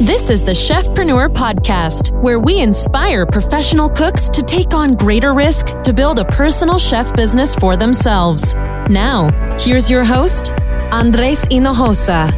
This is the Chefpreneur Podcast, where we inspire professional cooks to take on greater risk to build a personal chef business for themselves. Now, here's your host, Andres Hinojosa.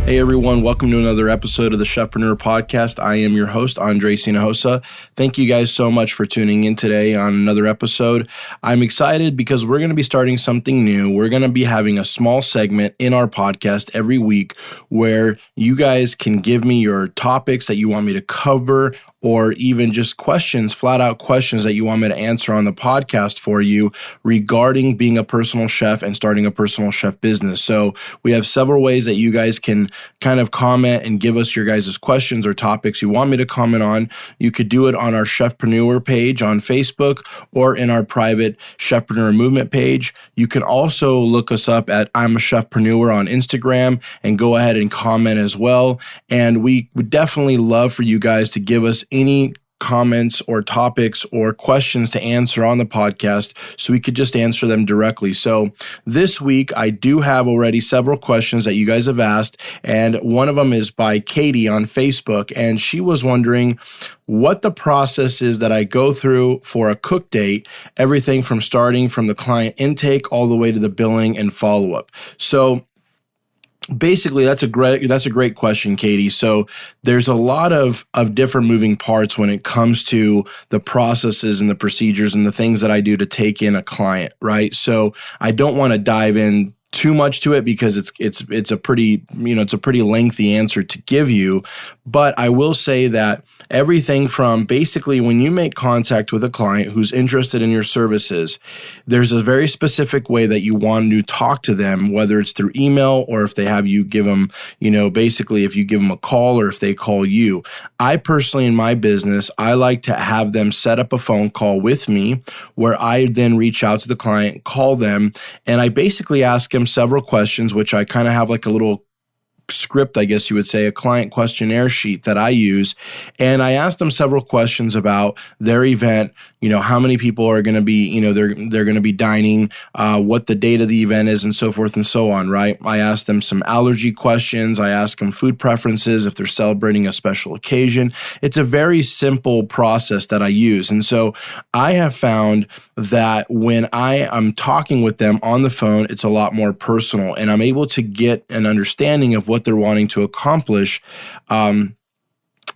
Hey everyone, welcome to another episode of the Chefpreneur Podcast. I am your host, Andres Hinojosa. Thank you guys so much for tuning in today on another episode. I'm excited because we're going to be starting something new. We're going to be having a small segment in our podcast every week where you guys can give me your topics that you want me to cover, or even just questions, flat out questions that you want me to answer on the podcast for you regarding being a personal chef and starting a personal chef business. So we have several ways that you guys can kind of comment and give us your guys' questions or topics you want me to comment on. You could do it on our Chefpreneur page on Facebook or in our private Chefpreneur Movement page. You can also look us up at I'm a Chefpreneur on Instagram and go ahead and comment as well. And we would definitely love for you guys to give us any comments or topics or questions to answer on the podcast so we could just answer them directly. So this week, I do have already several questions that you guys have asked, and one of them is by Katie on Facebook, and she was wondering what the process is that I go through for a cook date, everything from starting from the client intake all the way to the billing and follow-up. So basically, that's a great question, Katie. So there's a lot of different moving parts when it comes to the processes and the procedures and the things that I do to take in a client, right? So I don't want to dive in too much to it because it's a pretty lengthy answer to give you. But I will say that everything from basically when you make contact with a client who's interested in your services, there's a very specific way that you want to talk to them, whether it's through email or if they have you give them, basically if you give them a call or if they call you. I personally, in my business, I like to have them set up a phone call with me where I then reach out to the client, call them, and I basically ask them several questions, which I kind of have like a little script, I guess you would say, a client questionnaire sheet that I use. And I asked them several questions about their event, how many people are going to be, they're going to be dining, what the date of the event is, and so forth and so on, right? I asked them some allergy questions. I asked them food preferences, if they're celebrating a special occasion. It's a very simple process that I use. And so I have found that when I am talking with them on the phone, it's a lot more personal, and I'm able to get an understanding of what they're wanting to accomplish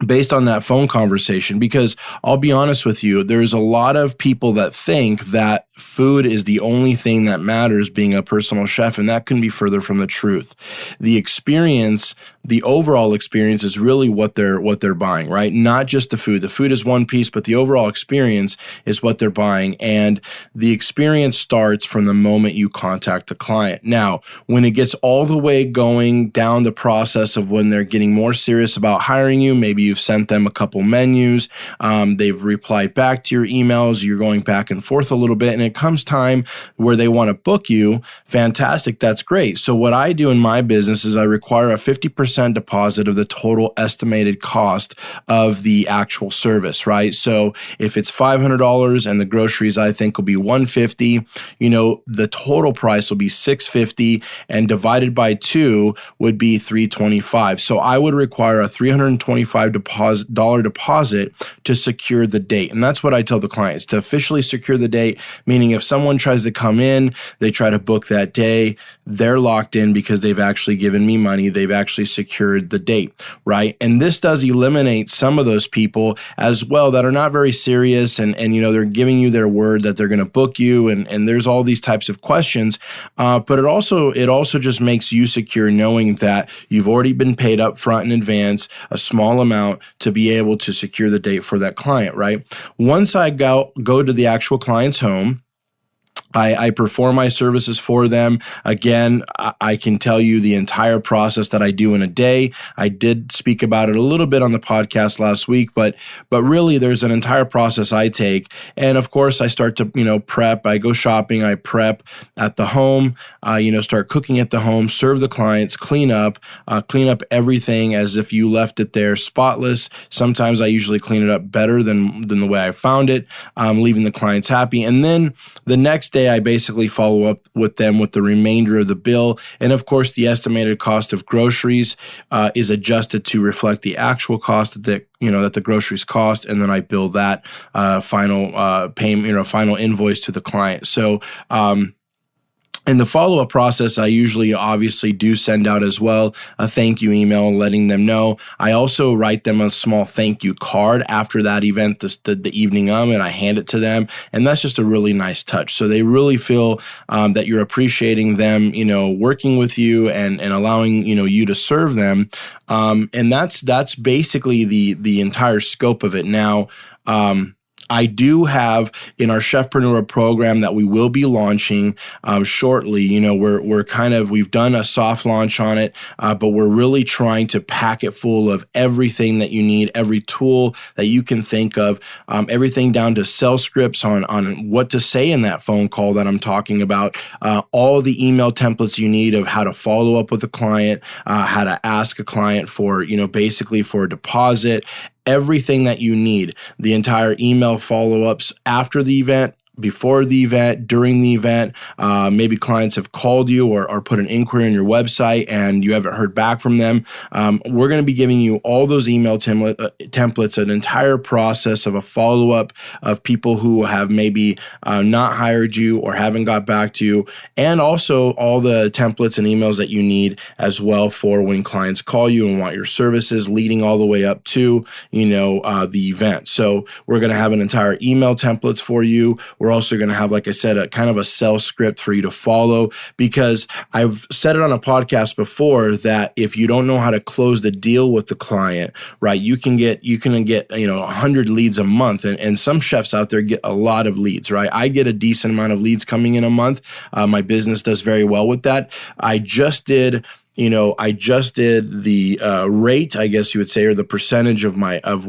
based on that phone conversation. Because I'll be honest with you, there's a lot of people that think that food is the only thing that matters being a personal chef, and that couldn't be further from the truth. The experience, the overall experience is really what they're buying, right? Not just the food. The food is one piece, but the overall experience is what they're buying. And the experience starts from the moment you contact the client. Now, when it gets all the way going down the process of when they're getting more serious about hiring you, maybe you've sent them a couple menus, they've replied back to your emails, you're going back and forth a little bit, and it comes time where they want to book you, fantastic, that's great. So what I do in my business is I require a 50% deposit of the total estimated cost of the actual service, right? So if it's $500 and the groceries I think will be $150, the total price will be $650, and divided by 2 would be $325. So I would require a $325 deposit to secure the date. And that's what I tell the clients, to officially secure the date, meaning if someone tries to come in, they try to book that day, they're locked in because they've actually given me money, they've actually secured the date, right? And this does eliminate some of those people as well that are not very serious and they're giving you their word that they're going to book you, and there's all these types of questions. But it also just makes you secure knowing that you've already been paid up front in advance a small amount to be able to secure the date for that client, right? Once I go to the actual client's home, I perform my services for them. Again, I can tell you the entire process that I do in a day. I did speak about it a little bit on the podcast last week, but really there's an entire process I take. And of course, I start to, prep. I go shopping, I prep at the home, start cooking at the home, serve the clients, clean up everything as if you left it there spotless. Sometimes I usually clean it up better than the way I found it, leaving the clients happy. And then the next day, day, I basically follow up with them with the remainder of the bill. And of course, the estimated cost of groceries is adjusted to reflect the actual cost that the groceries cost, and then I bill that final payment, final invoice to the client. So, in the follow-up process, I usually obviously do send out as well a thank you email letting them know. I also write them a small thank you card after that event, the evening and I hand it to them. And that's just a really nice touch. So they really feel that you're appreciating them, working with you and allowing, you to serve them. And that's basically the entire scope of it. Now, I do have in our Chefpreneur program that we will be launching shortly. We've done a soft launch on it, but we're really trying to pack it full of everything that you need, every tool that you can think of, everything down to sales scripts on what to say in that phone call that I'm talking about, all the email templates you need of how to follow up with a client, how to ask a client for, basically for a deposit, everything that you need, the entire email follow-ups after the event, before the event, during the event. Maybe clients have called you or put an inquiry on your website and you haven't heard back from them. We're going to be giving you all those email templates, an entire process of a follow-up of people who have maybe not hired you or haven't got back to you, and also all the templates and emails that you need as well for when clients call you and want your services, leading all the way up to, the event. So we're going to have an entire email templates for you. We're also going to have, like I said, a kind of a sales script for you to follow, because I've said it on a podcast before that if you don't know how to close the deal with the client, right, you can get 100 leads a month, and some chefs out there get a lot of leads, right? I get a decent amount of leads coming in a month. My business does very well with that. I just did the rate, I guess you would say, or the percentage of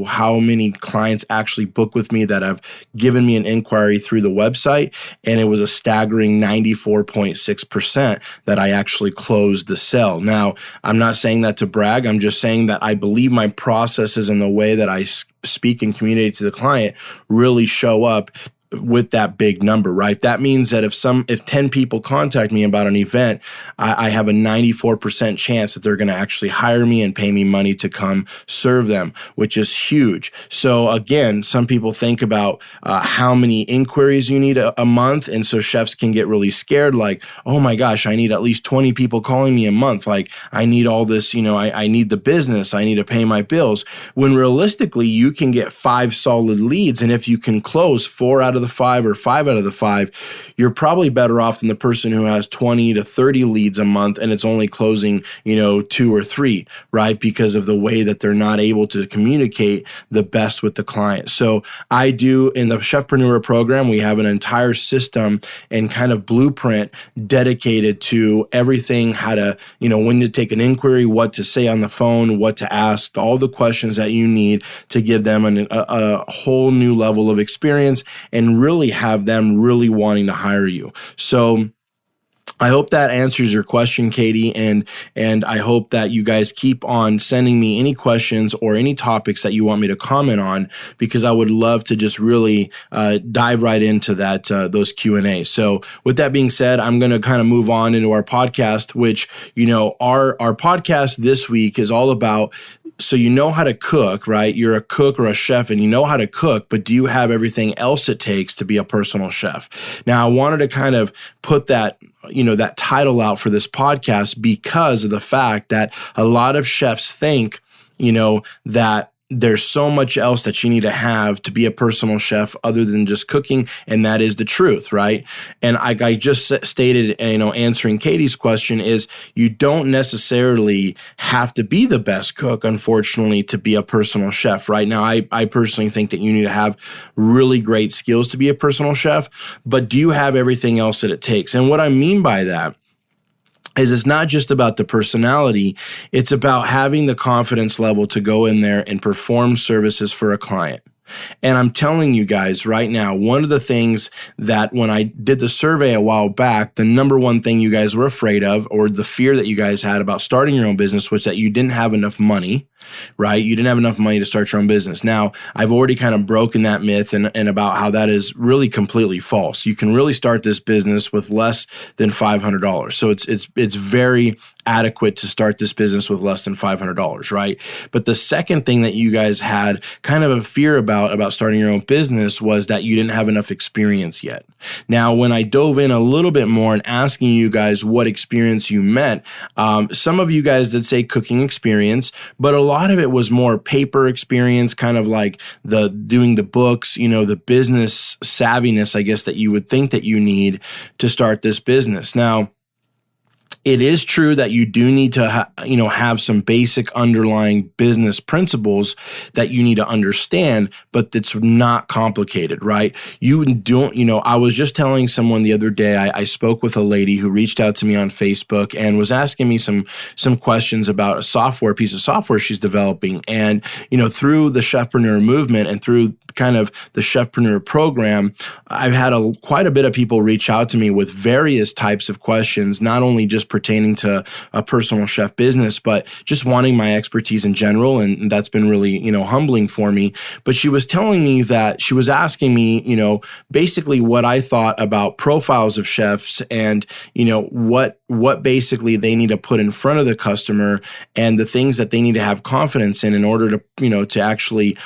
how many clients actually book with me that have given me an inquiry through the website. And it was a staggering 94.6% that I actually closed the sale. Now, I'm not saying that to brag. I'm just saying that I believe my processes and the way that I speak and communicate to the client really show up with that big number, right? That means that if 10 people contact me about an event, I have a 94% chance that they're going to actually hire me and pay me money to come serve them, which is huge. So again, some people think about how many inquiries you need a month. And so chefs can get really scared, like, oh my gosh, I need at least 20 people calling me a month. Like, I need all this, I need the business. I need to pay my bills. When realistically, you can get 5 solid leads. And if you can close 4 out of the 5 or 5 out of the 5, you're probably better off than the person who has 20 to 30 leads a month and it's only closing, 2 or 3, right? Because of the way that they're not able to communicate the best with the client. So I do, in the Chefpreneur program, we have an entire system and kind of blueprint dedicated to everything, how to, when to take an inquiry, what to say on the phone, what to ask, all the questions that you need to give them a whole new level of experience and really have them really wanting to hire you. So I hope that answers your question, Katie, and I hope that you guys keep on sending me any questions or any topics that you want me to comment on, because I would love to just really dive right into that those Q&A. So with that being said, I'm going to kind of move on into our podcast, which, our podcast this week is all about. So you know how to cook, right? You're a cook or a chef and you know how to cook, but do you have everything else it takes to be a personal chef? Now, I wanted to kind of put that title out for this podcast because of the fact that a lot of chefs think, that there's so much else that you need to have to be a personal chef other than just cooking, and that is the truth, right? And I just stated, answering Katie's question is you don't necessarily have to be the best cook, unfortunately, to be a personal chef. Right now, I personally think that you need to have really great skills to be a personal chef, but do you have everything else that it takes? And what I mean by that is it's not just about the personality, it's about having the confidence level to go in there and perform services for a client. And I'm telling you guys right now, one of the things that when I did the survey a while back, the number one thing you guys were afraid of, or the fear that you guys had about starting your own business, was that you didn't have enough money. right? You didn't have enough money to start your own business. Now, I've already kind of broken that myth and about how that is really completely false. You can really start this business with less than $500. So it's very adequate to start this business with less than $500, right? But the second thing that you guys had kind of a fear about starting your own business was that you didn't have enough experience yet. Now, when I dove in a little bit more and asking you guys what experience you meant, some of you guys did say cooking experience, but a lot of it was more paper experience, kind of like the doing the books, the business savviness, I guess, that you would think that you need to start this business. Now, it is true that you do need to have some basic underlying business principles that you need to understand, but it's not complicated, right? I was just telling someone the other day, I spoke with a lady who reached out to me on Facebook and was asking me some questions about a piece of software she's developing. And, through the Chefpreneur movement and through kind of the Chefpreneur program, I've had quite a bit of people reach out to me with various types of questions, not only just pertaining to a personal chef business, but just wanting my expertise in general. And that's been really, humbling for me. But she was telling me that she was asking me, basically what I thought about profiles of chefs and, what basically they need to put in front of the customer and the things that they need to have confidence in order to, to actually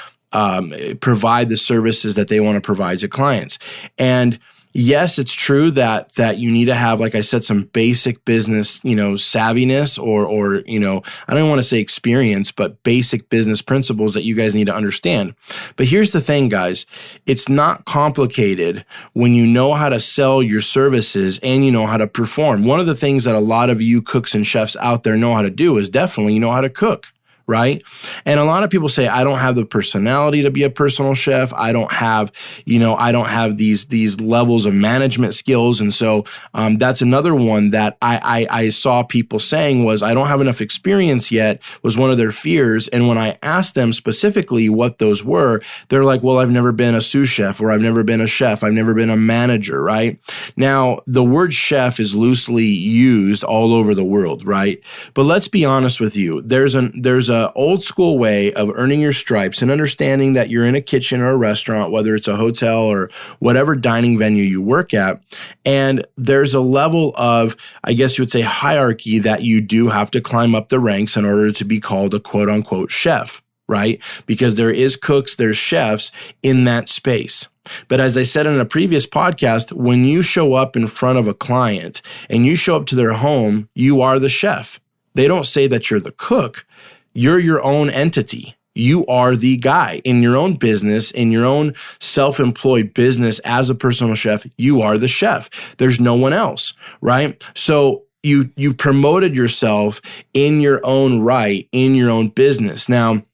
provide the services that they want to provide to clients. And yes, it's true that you need to have, like I said, some basic business, savviness or I don't want to say experience, but basic business principles that you guys need to understand. But here's the thing, guys. It's not complicated when you know how to sell your services and you know how to perform. One of the things that a lot of you cooks and chefs out there know how to do is definitely know how to cook. Right? And a lot of people say, I don't have the personality to be a personal chef. I don't have these levels of management skills. And so that's another one that I saw people saying was, I don't have enough experience yet, was one of their fears. And when I asked them specifically what those were, they're like, well, I've never been a sous chef, or I've never been a chef. I've never been a manager, right? Now, the word chef is loosely used all over the world, right? But let's be honest with you. There's a old school way of earning your stripes and understanding that you're in a kitchen or a restaurant, whether it's a hotel or whatever dining venue you work at. And there's a level of, I guess you would say, hierarchy that you do have to climb up the ranks in order to be called a quote unquote chef, right? Because there is cooks, there's chefs in that space. But as I said in a previous podcast, when you show up in front of a client and you show up to their home, you are the chef. They don't say that you're the cook. You're your own entity. You are the guy in your own business, in your own self-employed business as a personal chef. You are the chef. There's no one else, right? So you've promoted yourself in your own right, in your own business. Now,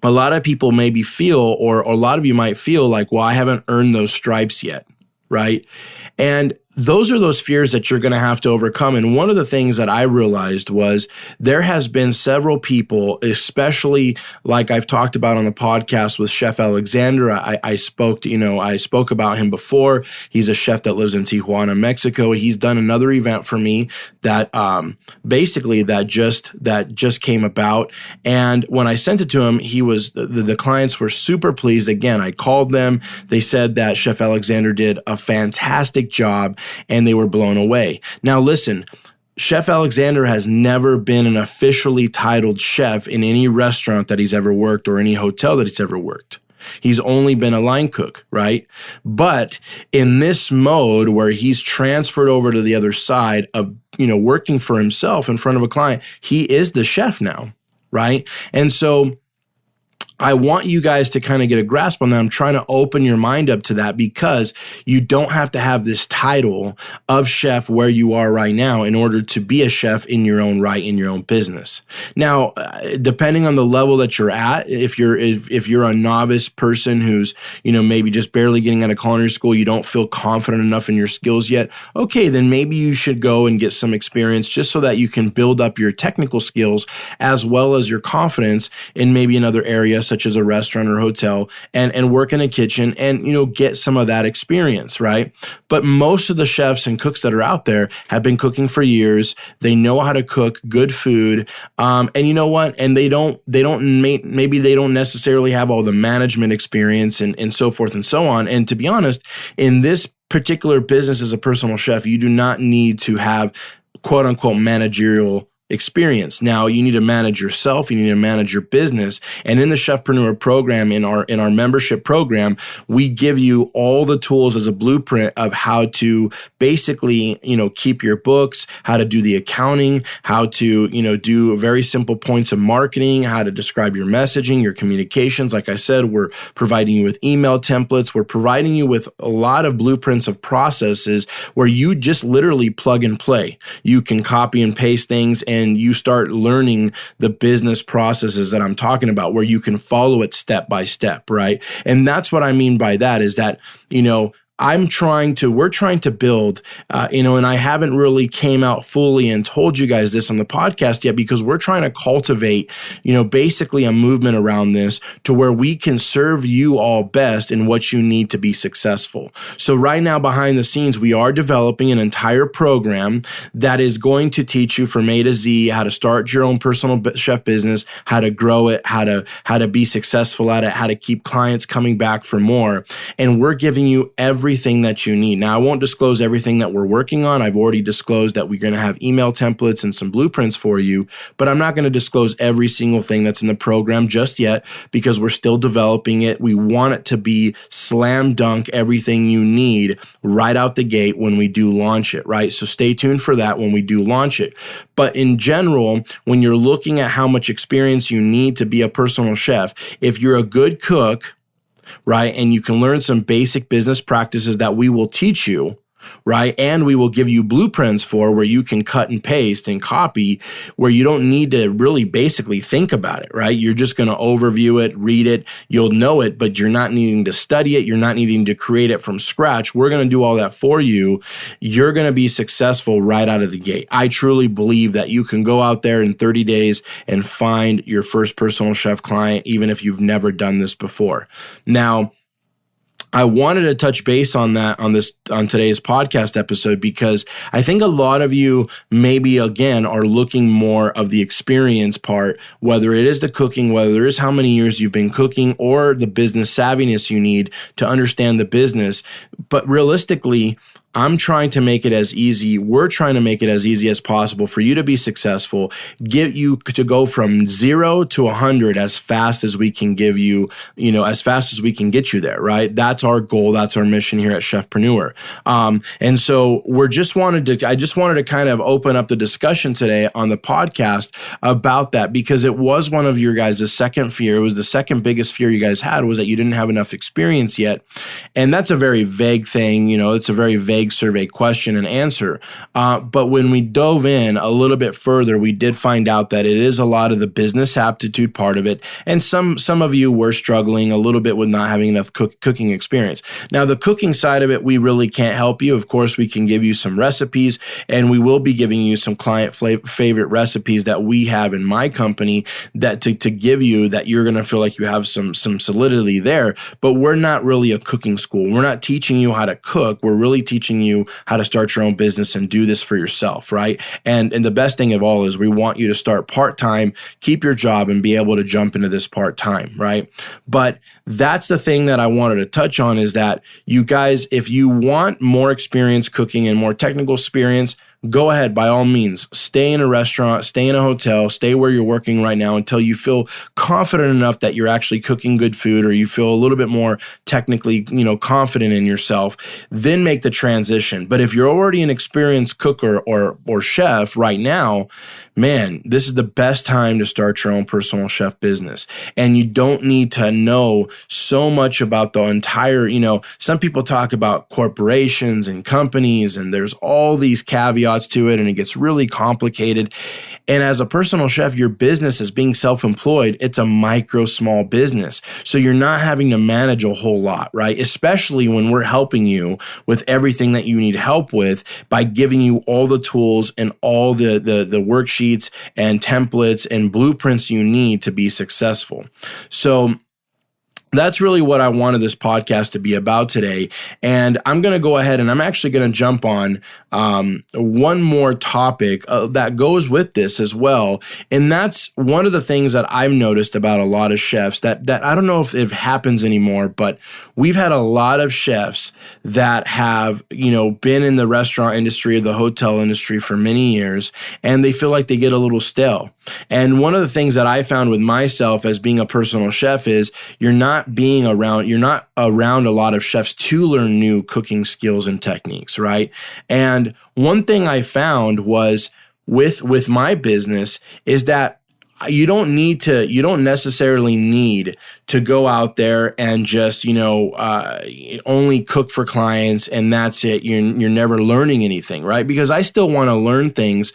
a lot of people maybe feel, or a lot of you might feel like, well, I haven't earned those stripes yet, right? And those are those fears that you're going to have to overcome. And one of the things that I realized was there has been several people, especially like I've talked about on the podcast with Chef Alexander. I spoke about him before. He's a chef that lives in Tijuana, Mexico. He's done another event for me that just came about. And when I sent it to him, the clients were super pleased. Again, I called them. They said that Chef Alexander did a fantastic job, and they were blown away. Now, listen, Chef Alexander has never been an officially titled chef in any restaurant that he's ever worked or any hotel that he's ever worked. He's only been a line cook, right? But in this mode where he's transferred over to the other side of, working for himself in front of a client, he is the chef now, right? And so I want you guys to kind of get a grasp on that. I'm trying to open your mind up to that because you don't have to have this title of chef where you are right now in order to be a chef in your own right, in your own business. Now, depending on the level that you're at, if you're a novice person who's, maybe just barely getting out of culinary school, you don't feel confident enough in your skills yet, okay, then maybe you should go and get some experience just so that you can build up your technical skills as well as your confidence in maybe another area, business, such as a restaurant or hotel, and work in a kitchen and, get some of that experience, right? But most of the chefs and cooks that are out there have been cooking for years. They know how to cook good food. And you know what? And maybe they don't necessarily have all the management experience and so forth and so on. And to be honest, in this particular business as a personal chef, you do not need to have quote unquote managerial experience. Now, you need to manage yourself, you need to manage your business. And in the Chefpreneur program, in our membership program, we give you all the tools as a blueprint of how to basically, keep your books, how to do the accounting, how to, do very simple points of marketing, how to describe your messaging, your communications. Like I said, we're providing you with email templates. We're providing you with a lot of blueprints of processes where you just literally plug and play. You can copy and paste things and you start learning the business processes that I'm talking about, where you can follow it step by step, right? And that's what I mean by that is that, we're trying to build, and I haven't really came out fully and told you guys this on the podcast yet, because we're trying to cultivate, basically a movement around this to where we can serve you all best in what you need to be successful. So right now, behind the scenes, we are developing an entire program that is going to teach you from A to Z how to start your own personal chef business, how to grow it, how to be successful at it, how to keep clients coming back for more. And we're giving you everything that you need. Now, I won't disclose everything that we're working on. I've already disclosed that we're going to have email templates and some blueprints for you, but I'm not going to disclose every single thing that's in the program just yet because we're still developing it. We want it to be slam dunk, everything you need right out the gate when we do launch it, right? So stay tuned for that when we do launch it. But in general, when you're looking at how much experience you need to be a personal chef, if you're a good cook, right, and you can learn some basic business practices that we will teach you, right, and we will give you blueprints for where you can cut and paste and copy, where you don't need to really basically think about it, right? You're just going to overview it, read it, you'll know it, but you're not needing to study it. You're not needing to create it from scratch. We're going to do all that for you. You're going to be successful right out of the gate. I truly believe that you can go out there in 30 days and find your first personal chef client, even if you've never done this before. Now, I wanted to touch base on that on today's podcast episode because I think a lot of you maybe again are looking more of the experience part, whether it is the cooking, whether it is how many years you've been cooking, or the business savviness you need to understand the business. But realistically, I'm trying to make it as easy. We're trying to make it as easy as possible for you to be successful, get you to go from 0 to 100 as fast as we can give you, as fast as we can get you there, right? That's our goal. That's our mission here at Chefpreneur. And so I just wanted to kind of open up the discussion today on the podcast about that, because it was one of your guys' second fear. It was the second biggest fear you guys had, was that you didn't have enough experience yet. And that's a very vague thing. It's a very vague survey question and answer. But when we dove in a little bit further, we did find out that it is a lot of the business aptitude part of it. And some of you were struggling a little bit with not having enough cooking experience. Now, the cooking side of it, we really can't help you. Of course, we can give you some recipes, and we will be giving you some client favorite recipes that we have in my company that to give you that you're going to feel like you have some solidity there. But we're not really a cooking school. We're not teaching you how to cook. We're really teaching you how to start your own business and do this for yourself, right? And the best thing of all is we want you to start part-time, keep your job, and be able to jump into this part-time, right? But that's the thing that I wanted to touch on, is that you guys, if you want more experience cooking and more technical experience, go ahead, by all means, stay in a restaurant, stay in a hotel, stay where you're working right now until you feel confident enough that you're actually cooking good food, or you feel a little bit more technically, confident in yourself. Then make the transition. But if you're already an experienced cooker or chef right now, man, this is the best time to start your own personal chef business. And you don't need to know so much about the entire, some people talk about corporations and companies, and there's all these caveats to it, and it gets really complicated. And as a personal chef, your business is being self-employed. It's a micro, small business. So you're not having to manage a whole lot, right? Especially when we're helping you with everything that you need help with by giving you all the tools and all the worksheets sheets and templates and blueprints you need to be successful. So that's really what I wanted this podcast to be about today. And I'm going to go ahead and I'm actually going to jump on one more topic that goes with this as well. And that's one of the things that I've noticed about a lot of chefs that I don't know if it happens anymore, but we've had a lot of chefs that have, been in the restaurant industry or the hotel industry for many years, and they feel like they get a little stale. And one of the things that I found with myself as being a personal chef is you're not around a lot of chefs to learn new cooking skills and techniques, right? And one thing I found was with my business is that you don't necessarily need to go out there and just, only cook for clients and that's it. You're never learning anything, right? Because I still want to learn things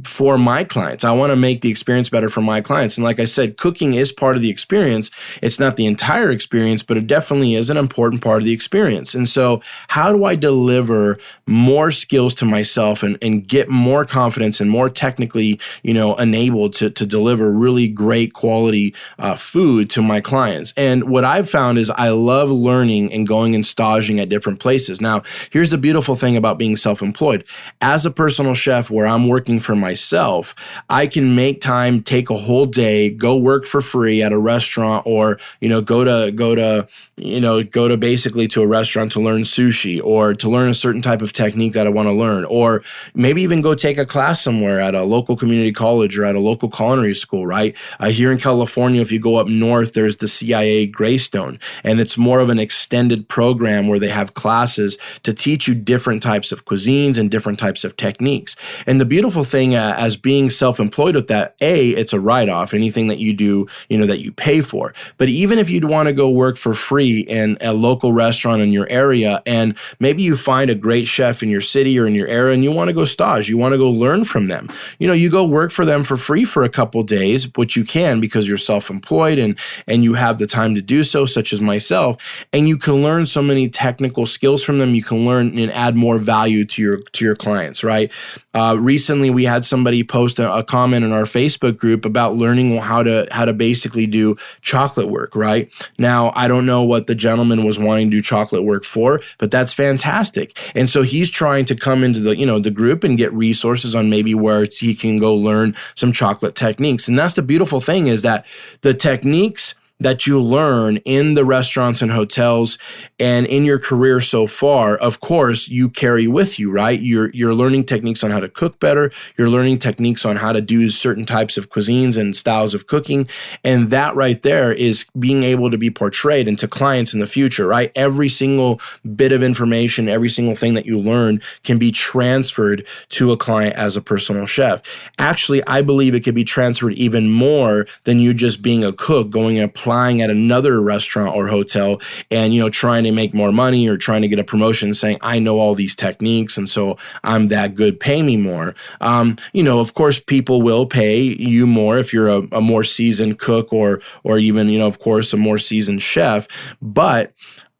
for my clients. I want to make the experience better for my clients. And like I said, cooking is part of the experience. It's not the entire experience, but it definitely is an important part of the experience. And so how do I deliver more skills to myself and get more confidence and more technically, enabled to deliver really great quality food to my clients? And what I've found is I love learning and going and staging at different places. Now, here's the beautiful thing about being self-employed. As a personal chef where I'm working for myself, I can make time, take a whole day, go work for free at a restaurant or, go to basically to a restaurant to learn sushi or to learn a certain type of technique that I want to learn, or maybe even go take a class somewhere at a local community college or at a local culinary school, right? Here in California, if you go up north, there's the CIA Greystone, and it's more of an extended program where they have classes to teach you different types of cuisines and different types of techniques. And the beautiful thing as being self-employed with that, it's a write-off, anything that you do, that you pay for. But even if you'd want to go work for free in a local restaurant in your area, and maybe you find a great chef in your city or in your area and you want to go stage, you want to go learn from them, you go work for them for free for a couple days, which you can because you're self-employed and you have the time to do so, such as myself, and you can learn so many technical skills from them. You can learn and add more value to your clients, right? Recently, we had somebody post a comment in our Facebook group about learning how to basically do chocolate work, right? Now, I don't know what the gentleman was wanting to do chocolate work for, but that's fantastic. And so he's trying to come into the group and get resources on maybe where he can go learn some chocolate techniques. And that's the beautiful thing is that the techniques that you learn in the restaurants and hotels and in your career so far, of course, you carry with you, right? You're learning techniques on how to cook better. You're learning techniques on how to do certain types of cuisines and styles of cooking. And that right there is being able to be portrayed into clients in the future, right? Every single bit of information, every single thing that you learn can be transferred to a client as a personal chef. Actually, I believe it could be transferred even more than you just being a cook, going and applying at another restaurant or hotel and, trying to make more money or trying to get a promotion saying, I know all these techniques and so I'm that good, pay me more. Of course, people will pay you more if you're a more seasoned cook or even, of course, a more seasoned chef. But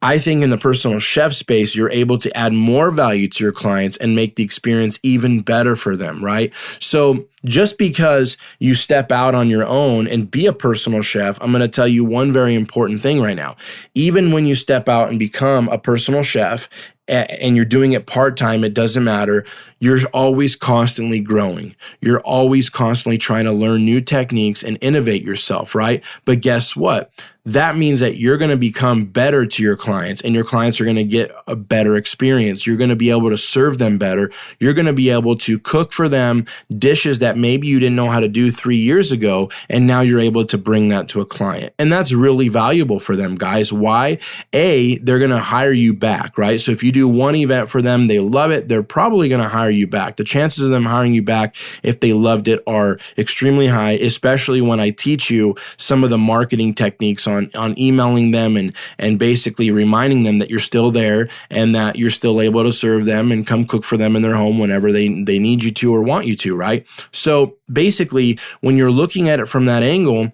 I think in the personal chef space, you're able to add more value to your clients and make the experience even better for them, right? So just because you step out on your own and be a personal chef, I'm going to tell you one very important thing right now. Even when you step out and become a personal chef and you're doing it part-time, it doesn't matter. You're always constantly growing. You're always constantly trying to learn new techniques and innovate yourself, right? But guess what? That means that you're going to become better to your clients and your clients are going to get a better experience. You're going to be able to serve them better. You're going to be able to cook for them dishes that maybe you didn't know how to do 3 years ago, and now you're able to bring that to a client. And that's really valuable for them, guys. Why? They're going to hire you back, right? So if you do one event for them, they love it, they're probably going to hire you back. The chances of them hiring you back if they loved it are extremely high, especially when I teach you some of the marketing techniques on emailing them and basically reminding them that you're still there and that you're still able to serve them and come cook for them in their home whenever they need you to or want you to, right? So basically, when you're looking at it from that angle,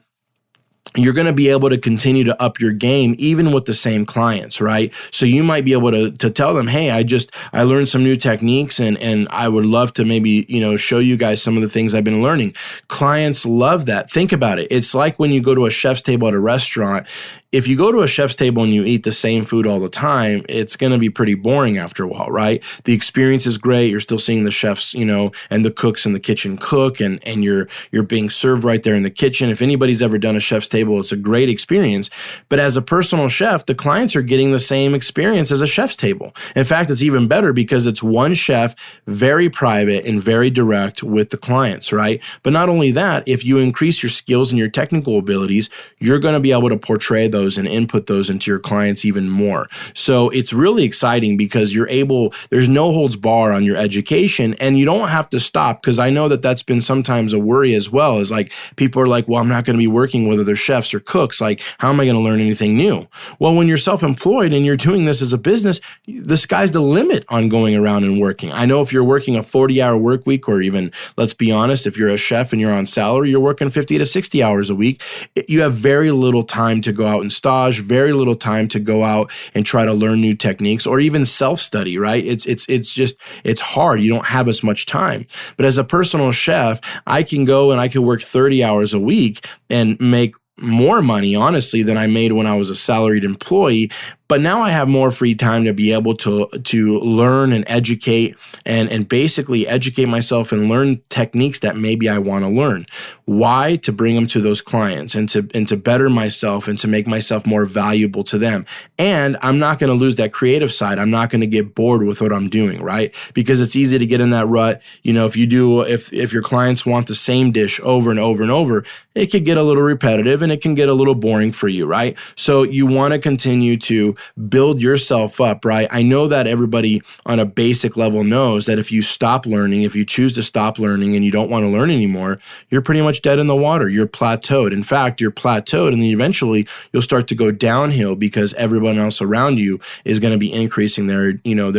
you're going to be able to continue to up your game even with the same clients, right? So you might be able to tell them, hey, I learned some new techniques and I would love to maybe, show you guys some of the things I've been learning. Clients love that. Think about it. It's like when you go to a chef's table at a restaurant. If you go to a chef's table and you eat the same food all the time, it's going to be pretty boring after a while, right? The experience is great. You're still seeing the chefs, and the cooks in the kitchen cook, and you're being served right there in the kitchen. If anybody's ever done a chef's table, it's a great experience. But as a personal chef, the clients are getting the same experience as a chef's table. In fact, it's even better because it's one chef, very private and very direct with the clients, right? But not only that, if you increase your skills and your technical abilities, you're going to be able to portray those and input those into your clients even more. So it's really exciting because there's no holds bar on your education, and you don't have to stop, because I know that that's been sometimes a worry as well, is like people are like, well, I'm not going to be working with other chefs or cooks. Like, how am I going to learn anything new? Well, when you're self-employed and you're doing this as a business, the sky's the limit on going around and working. I know if you're working a 40-hour work week, or even, let's be honest, if you're a chef and you're on salary, you're working 50 to 60 hours a week. You have very little time to go out and stage, very little time to go out and try to learn new techniques or even self-study, right? It's hard. You don't have as much time. But as a personal chef, I can go and I can work 30 hours a week and make more money, honestly, than I made when I was a salaried employee. But now I have more free time to be able to learn and educate and basically educate myself and learn techniques that maybe I want to learn. Why? To bring them to those clients and to better myself and to make myself more valuable to them. And I'm not going to lose that creative side. I'm not going to get bored with what I'm doing, right? Because it's easy to get in that rut. If your clients want the same dish over and over and over, it could get a little repetitive and it can get a little boring for you, right? So you want to continue to build yourself up, right? I know that everybody on a basic level knows that if you stop learning, if you choose to stop learning and you don't want to learn anymore, you're pretty much dead in the water. You're plateaued. In fact, you're plateaued, and then eventually you'll start to go downhill because everyone else around you is going to be increasing their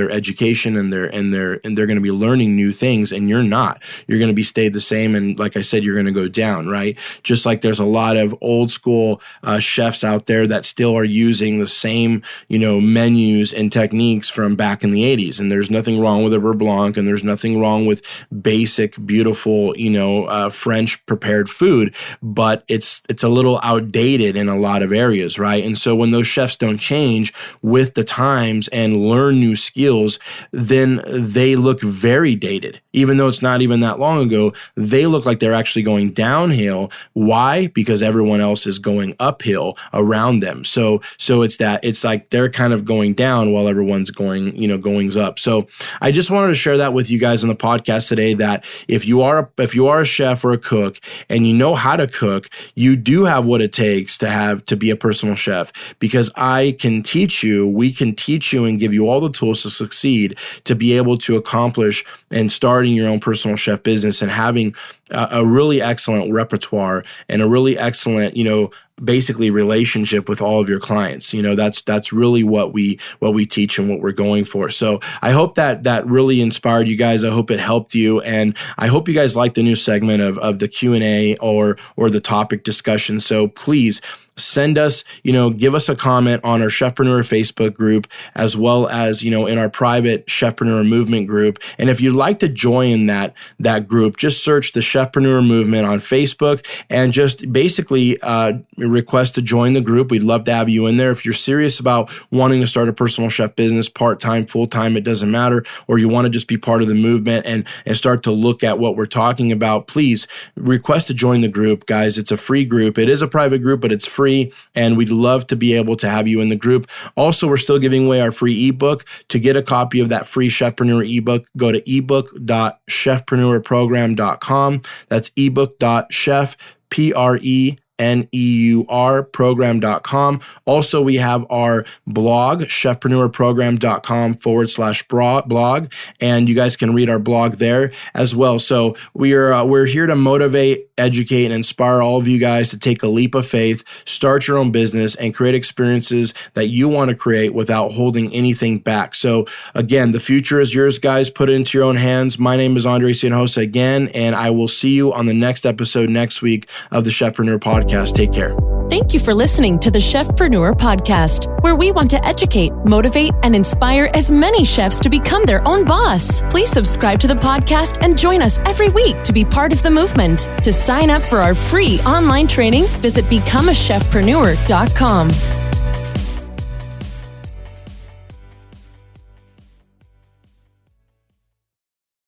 education and they're going to be learning new things, and you're not. You're going to be stayed the same, and like I said, you're going to go down, right? Just like there's a lot of old school chefs out there that still are using the same menus and techniques from back in the 80s. And there's nothing wrong with a beurre blanc, and there's nothing wrong with basic, beautiful, French prepared food, but it's a little outdated in a lot of areas, right? And so when those chefs don't change with the times and learn new skills, then they look very dated. Even though it's not even that long ago, they look like they're actually going downhill. Why? Because everyone else is going uphill around them. So it's like they're kind of going down while everyone's goings up. So I just wanted to share that with you guys on the podcast today, that if you are a chef or a cook and you know how to cook, you do have what it takes to be a personal chef, because we can teach you and give you all the tools to succeed, to be able to accomplish and starting your own personal chef business and having a really excellent repertoire and a really excellent, basically relationship with all of your clients. That's really what we teach and what we're going for. So I hope that really inspired you guys. I hope it helped you. And I hope you guys like the new segment of the Q&A or the topic discussion. So please send us, give us a comment on our Chefpreneur Facebook group, as well as, in our private Chefpreneur Movement group. And if you'd like to join that group, just search the Chefpreneur Movement on Facebook and just basically request to join the group. We'd love to have you in there. If you're serious about wanting to start a personal chef business, part-time, full-time, it doesn't matter, or you want to just be part of the movement and start to look at what we're talking about, please request to join the group, guys. It's a free group. It is a private group, but it's free. And we'd love to be able to have you in the group. Also, we're still giving away our free ebook. To get a copy of that free Chefpreneur ebook, go to ebook.chefpreneurprogram.com. That's ebook.chefpreneurprogram.com. Also, we have our blog, chefpreneurprogram.com/blog, and you guys can read our blog there as well. So we're here to motivate, educate, and inspire all of you guys to take a leap of faith, start your own business, and create experiences that you want to create without holding anything back. So again, the future is yours, guys. Put it into your own hands. My name is Andres Hinojosa again, and I will see you on the next episode next week of the Chefpreneur Podcast. Take care. Thank you for listening to the Chefpreneur Podcast, where we want to educate, motivate, and inspire as many chefs to become their own boss. Please subscribe to the podcast and join us every week to be part of the movement. To sign up for our free online training, visit becomeachefpreneur.com.